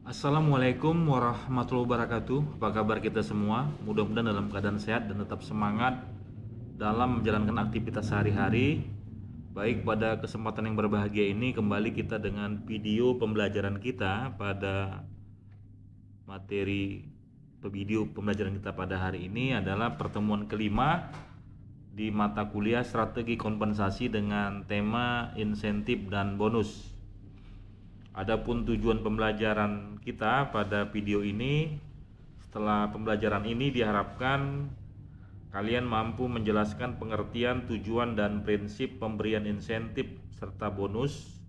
Assalamualaikum warahmatullahi wabarakatuh. Apa kabar kita semua? Mudah-mudahan dalam keadaan sehat dan tetap semangat dalam menjalankan aktivitas sehari-hari. Baik, pada kesempatan yang berbahagia ini kembali kita dengan video pembelajaran kita pada materi video pembelajaran kita pada hari ini adalah pertemuan kelima di mata kuliah strategi kompensasi dengan tema insentif dan bonus. Adapun tujuan pembelajaran kita pada video ini, setelah pembelajaran ini diharapkan kalian mampu menjelaskan pengertian, tujuan, dan prinsip pemberian insentif serta bonus.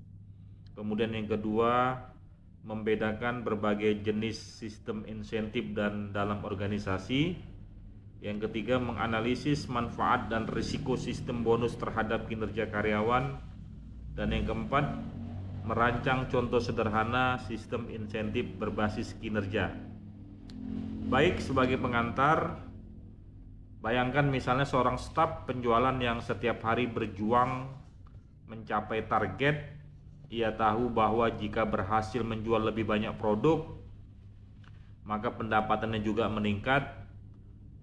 Kemudian yang kedua, membedakan berbagai jenis sistem insentif dan dalam organisasi. Yang ketiga, menganalisis manfaat dan risiko sistem bonus terhadap kinerja karyawan. Dan yang keempat, merancang contoh sederhana sistem insentif berbasis kinerja. Baik, sebagai pengantar, bayangkan misalnya seorang staf penjualan yang setiap hari berjuang mencapai target. Ia tahu bahwa jika berhasil menjual lebih banyak produk, maka pendapatannya juga meningkat.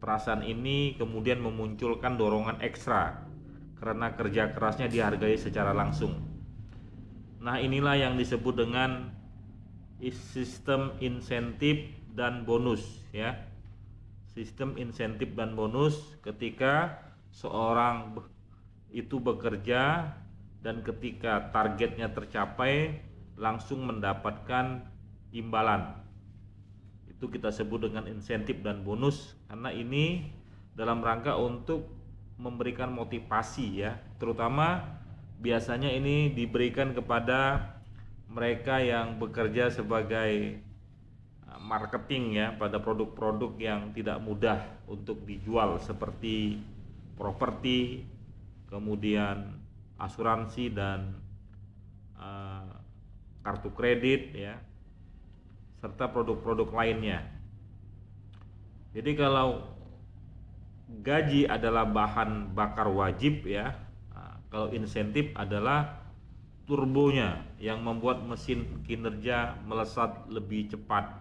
Perasaan ini kemudian memunculkan dorongan ekstra karena kerja kerasnya dihargai secara langsung. Nah, inilah yang disebut dengan sistem insentif dan bonus, ya. Sistem insentif dan bonus ketika seorang itu bekerja dan ketika targetnya tercapai langsung mendapatkan imbalan. Itu kita sebut dengan insentif dan bonus karena ini dalam rangka untuk memberikan motivasi, ya, terutama biasanya ini diberikan kepada mereka yang bekerja sebagai marketing, ya, pada produk-produk yang tidak mudah untuk dijual seperti properti, kemudian asuransi dan kartu kredit, ya, serta produk-produk lainnya. Jadi kalau gaji adalah bahan bakar wajib, ya, kalau insentif adalah turbonya yang membuat mesin kinerja melesat lebih cepat.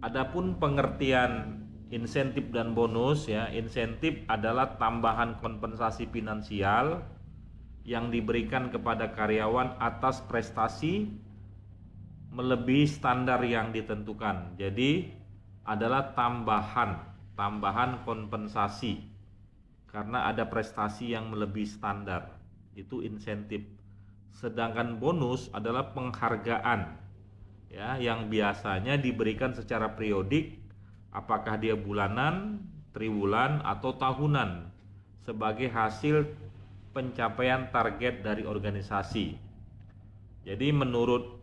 Adapun pengertian insentif dan bonus, ya, insentif adalah tambahan kompensasi finansial yang diberikan kepada karyawan atas prestasi melebihi standar yang ditentukan. Jadi adalah tambahan kompensasi karena ada prestasi yang melebihi standar, itu insentif. Sedangkan bonus adalah penghargaan, ya, yang biasanya diberikan secara periodik, apakah dia bulanan, triwulan, atau tahunan sebagai hasil pencapaian target dari organisasi. Jadi menurut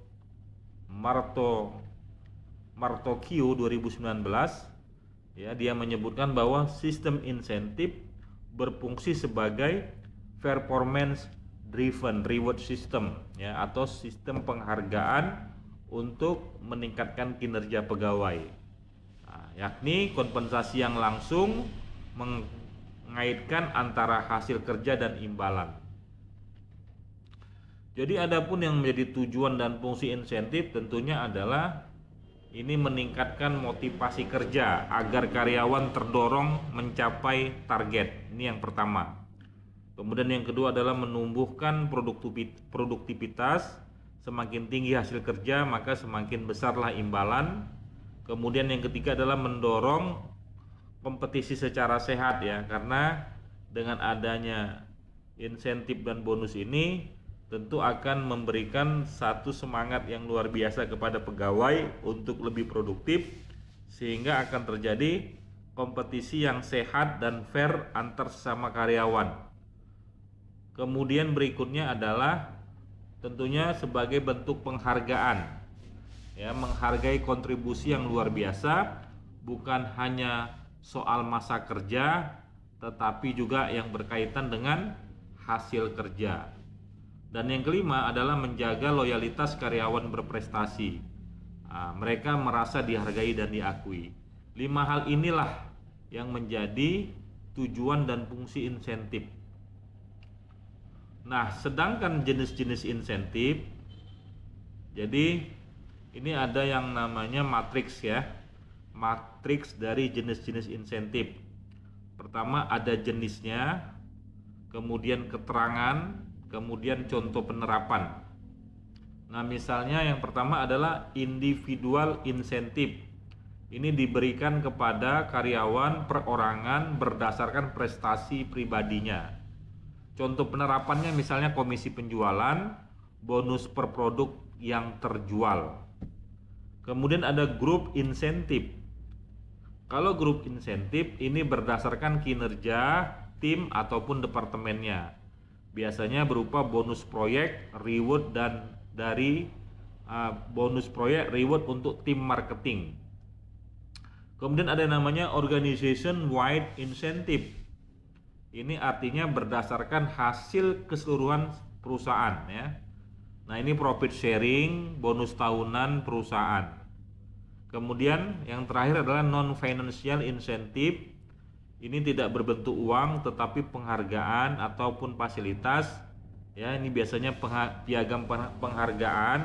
Martokyo 2019, ya, dia menyebutkan bahwa sistem insentif berfungsi sebagai performance driven reward system, ya, atau sistem penghargaan untuk meningkatkan kinerja pegawai. Nah, yakni kompensasi yang langsung mengaitkan antara hasil kerja dan imbalan. Jadi adapun yang menjadi tujuan dan fungsi insentif tentunya adalah ini meningkatkan motivasi kerja agar karyawan terdorong mencapai target. Ini yang pertama. Kemudian yang kedua adalah menumbuhkan produktivitas. Semakin tinggi hasil kerja maka semakin besarlah imbalan. Kemudian yang ketiga adalah mendorong kompetisi secara sehat, ya, karena dengan adanya insentif dan bonus ini tentu akan memberikan satu semangat yang luar biasa kepada pegawai untuk lebih produktif, sehingga akan terjadi kompetisi yang sehat dan fair antar sesama karyawan. Kemudian berikutnya adalah tentunya sebagai bentuk penghargaan, ya, menghargai kontribusi yang luar biasa, bukan hanya soal masa kerja tetapi juga yang berkaitan dengan hasil kerja. Dan yang kelima adalah menjaga loyalitas karyawan berprestasi. Mereka merasa dihargai dan diakui. 5 hal inilah yang menjadi tujuan dan fungsi insentif. Nah, sedangkan jenis-jenis insentif, jadi ini ada yang namanya matriks ya. Matriks dari jenis-jenis insentif. Pertama ada jenisnya, kemudian keterangan, kemudian contoh penerapan. Nah, misalnya yang pertama adalah individual insentif. Ini diberikan kepada karyawan perorangan berdasarkan prestasi pribadinya. Contoh penerapannya misalnya komisi penjualan, bonus per produk yang terjual. Kemudian ada grup insentif. Kalau grup insentif ini berdasarkan kinerja tim ataupun departemennya. Biasanya berupa bonus proyek, reward dan dari bonus proyek, reward untuk tim marketing. Kemudian ada yang namanya organization wide incentive. Ini artinya berdasarkan hasil keseluruhan perusahaan ya. Nah, ini profit sharing, bonus tahunan perusahaan. Kemudian yang terakhir adalah non financial incentive. Ini tidak berbentuk uang tetapi penghargaan ataupun fasilitas ya. Ini biasanya piagam penghargaan,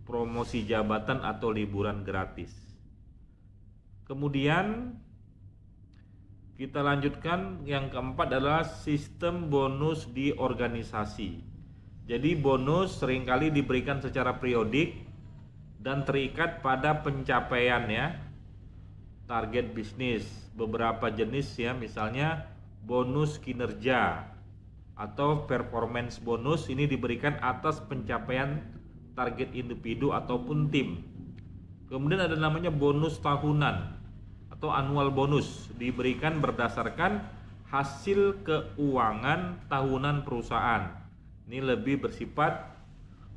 promosi jabatan atau liburan gratis. Kemudian kita lanjutkan, yang keempat adalah sistem bonus di organisasi. Jadi bonus seringkali diberikan secara periodik dan terikat pada pencapaian ya, target bisnis. Beberapa jenis ya, misalnya bonus kinerja atau performance bonus, ini diberikan atas pencapaian target individu ataupun tim. Kemudian ada namanya bonus tahunan atau annual bonus, diberikan berdasarkan hasil keuangan tahunan perusahaan. Ini lebih bersifat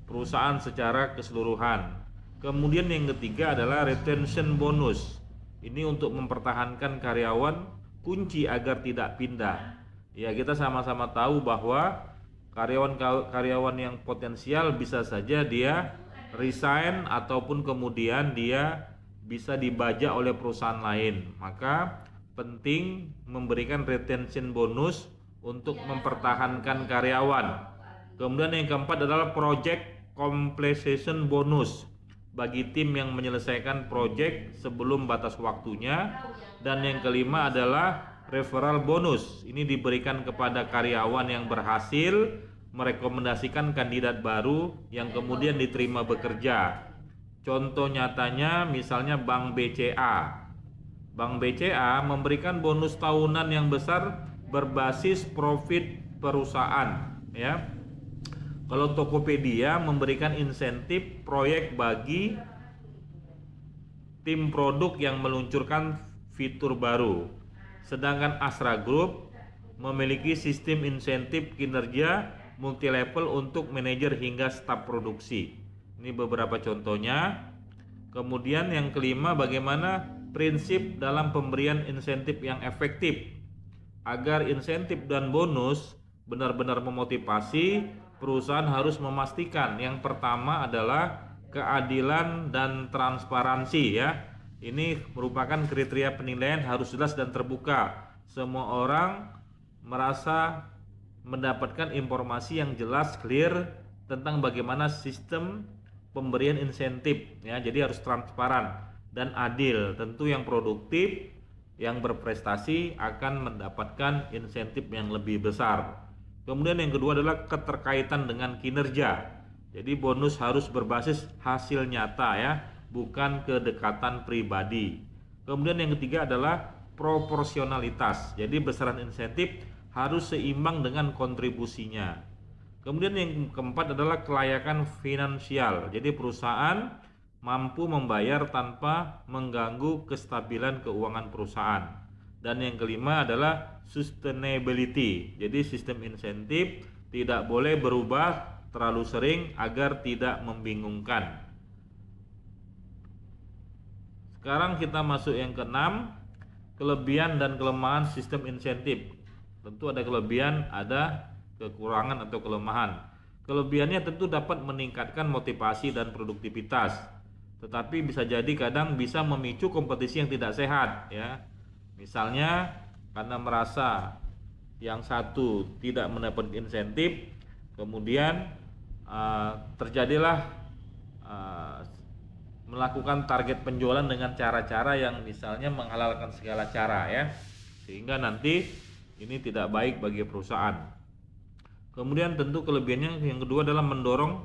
perusahaan secara keseluruhan. Kemudian yang ketiga adalah retention bonus. Ini untuk mempertahankan karyawan kunci agar tidak pindah. Ya, kita sama-sama tahu bahwa karyawan yang potensial bisa saja dia resign ataupun kemudian dia bisa dibajak oleh perusahaan lain. Maka penting memberikan retention bonus untuk mempertahankan karyawan. Kemudian yang keempat adalah project completion bonus bagi tim yang menyelesaikan project sebelum batas waktunya. Dan yang kelima adalah referral bonus. Ini diberikan kepada karyawan yang berhasil merekomendasikan kandidat baru yang kemudian diterima bekerja. Contoh nyatanya misalnya Bank BCA. Bank BCA memberikan bonus tahunan yang besar berbasis profit perusahaan ya. Kalau Tokopedia memberikan insentif proyek bagi tim produk yang meluncurkan fitur baru. Sedangkan Astra Group memiliki sistem insentif kinerja multilevel untuk manajer hingga staf produksi. Ini beberapa contohnya. Kemudian yang kelima, bagaimana prinsip dalam pemberian insentif yang efektif. Agar insentif dan bonus benar-benar memotivasi, perusahaan harus memastikan yang pertama adalah keadilan dan transparansi ya. Ini merupakan kriteria penilaian harus jelas dan terbuka. Semua orang merasa mendapatkan informasi yang jelas, clear tentang bagaimana sistem pemberian insentif ya. Jadi harus transparan dan adil. Tentu yang produktif, yang berprestasi akan mendapatkan insentif yang lebih besar. Kemudian yang kedua adalah keterkaitan dengan kinerja. Jadi bonus harus berbasis hasil nyata ya, bukan kedekatan pribadi. Kemudian yang ketiga adalah proporsionalitas. Jadi besaran insentif harus seimbang dengan kontribusinya. Kemudian yang keempat adalah kelayakan finansial. Jadi perusahaan mampu membayar tanpa mengganggu kestabilan keuangan perusahaan. Dan yang kelima adalah sustainability. Jadi sistem insentif tidak boleh berubah terlalu sering agar tidak membingungkan. Sekarang kita masuk yang keenam, kelebihan dan kelemahan sistem insentif. Tentu ada kelebihan, ada kekurangan atau kelemahan. Kelebihannya tentu dapat meningkatkan motivasi dan produktivitas, tetapi bisa jadi kadang bisa memicu kompetisi yang tidak sehat ya. Misalnya karena merasa yang satu tidak mendapat insentif, kemudian terjadilah melakukan target penjualan dengan cara-cara yang misalnya menghalalkan segala cara ya, sehingga nanti ini tidak baik bagi perusahaan. Kemudian tentu kelebihannya yang kedua adalah mendorong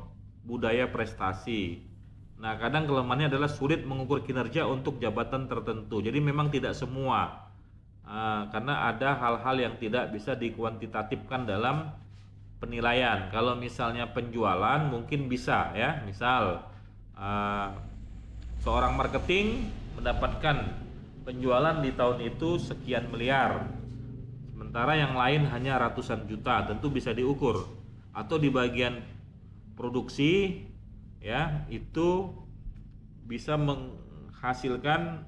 budaya prestasi. Nah, kadang kelemahannya adalah sulit mengukur kinerja untuk jabatan tertentu. Jadi memang tidak semua, karena ada hal-hal yang tidak bisa dikuantitatifkan dalam penilaian. Kalau misalnya penjualan mungkin bisa ya, misal seorang marketing mendapatkan penjualan di tahun itu sekian miliar, sementara yang lain hanya ratusan juta, tentu bisa diukur. Atau di bagian produksi ya, itu bisa menghasilkan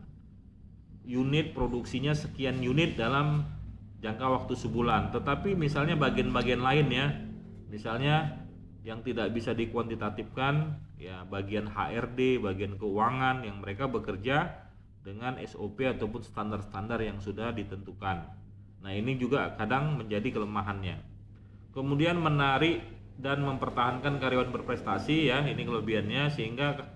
unit produksinya sekian unit dalam jangka waktu sebulan. Tetapi misalnya bagian-bagian lain ya, misalnya yang tidak bisa dikuantitatifkan ya, bagian HRD, bagian keuangan yang mereka bekerja dengan SOP ataupun standar-standar yang sudah ditentukan. Nah, ini juga kadang menjadi kelemahannya. Kemudian menarik dan mempertahankan karyawan berprestasi ya, ini kelebihannya, sehingga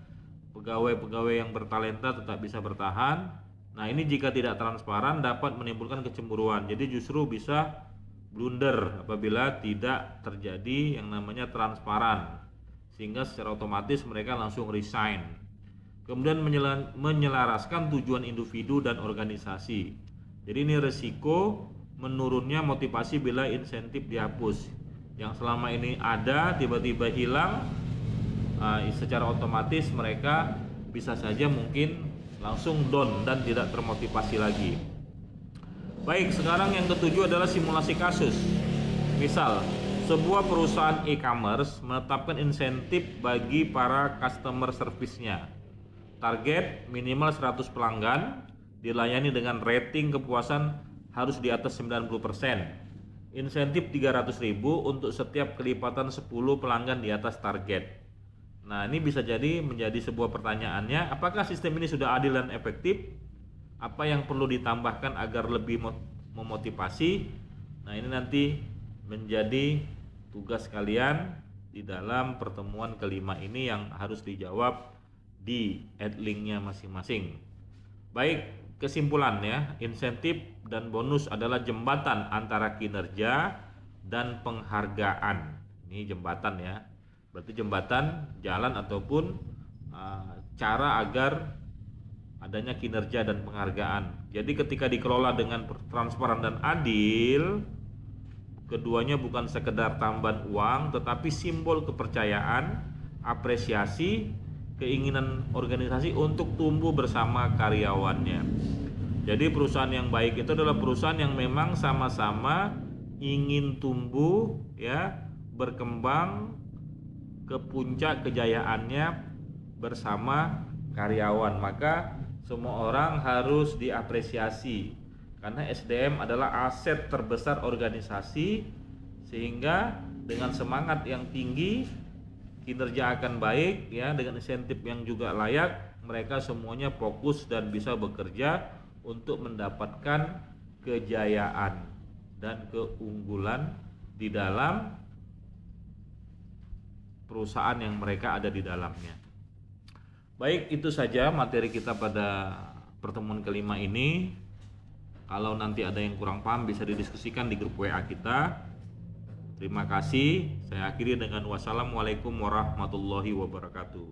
pegawai-pegawai yang bertalenta tetap bisa bertahan. Nah, ini jika tidak transparan dapat menimbulkan kecemburuan. Jadi justru bisa blunder apabila tidak terjadi yang namanya transparan, sehingga secara otomatis mereka langsung resign. Kemudian menyelaraskan tujuan individu dan organisasi. Jadi ini resiko menurunnya motivasi bila insentif dihapus. Yang selama ini ada tiba-tiba hilang, secara otomatis mereka bisa saja mungkin langsung down dan tidak termotivasi lagi. Baik, sekarang yang ketujuh adalah simulasi kasus. Misal, sebuah perusahaan e-commerce menetapkan insentif bagi para customer service-nya. Target minimal 100 pelanggan dilayani dengan rating kepuasan harus di atas 90%. Insentif 300.000 untuk setiap kelipatan 10 pelanggan di atas target. Nah, ini bisa jadi menjadi sebuah pertanyaannya, apakah sistem ini sudah adil dan efektif? Apa yang perlu ditambahkan agar lebih memotivasi? Nah, ini nanti menjadi tugas kalian di dalam pertemuan kelima ini yang harus dijawab di adlinknya masing-masing. Baik, kesimpulan ya, insentif dan bonus adalah jembatan antara kinerja dan penghargaan. Ini jembatan ya, berarti jembatan jalan ataupun cara agar adanya kinerja dan penghargaan. Jadi ketika dikelola dengan transparan dan adil, keduanya bukan sekedar tambahan uang, tetapi simbol kepercayaan, apresiasi, keinginan organisasi untuk tumbuh bersama karyawannya. Jadi perusahaan yang baik itu adalah perusahaan yang memang sama-sama ingin tumbuh ya, berkembang ke puncak kejayaannya bersama karyawan. Maka semua orang harus diapresiasi karena SDM adalah aset terbesar organisasi, sehingga dengan semangat yang tinggi kinerja akan baik ya, dengan insentif yang juga layak, mereka semuanya fokus dan bisa bekerja untuk mendapatkan kejayaan dan keunggulan di dalam perusahaan yang mereka ada di dalamnya. Baik, itu saja materi kita pada pertemuan kelima ini. Kalau nanti ada yang kurang paham bisa didiskusikan di grup WA kita. Terima kasih. Saya akhiri dengan wassalamualaikum warahmatullahi wabarakatuh.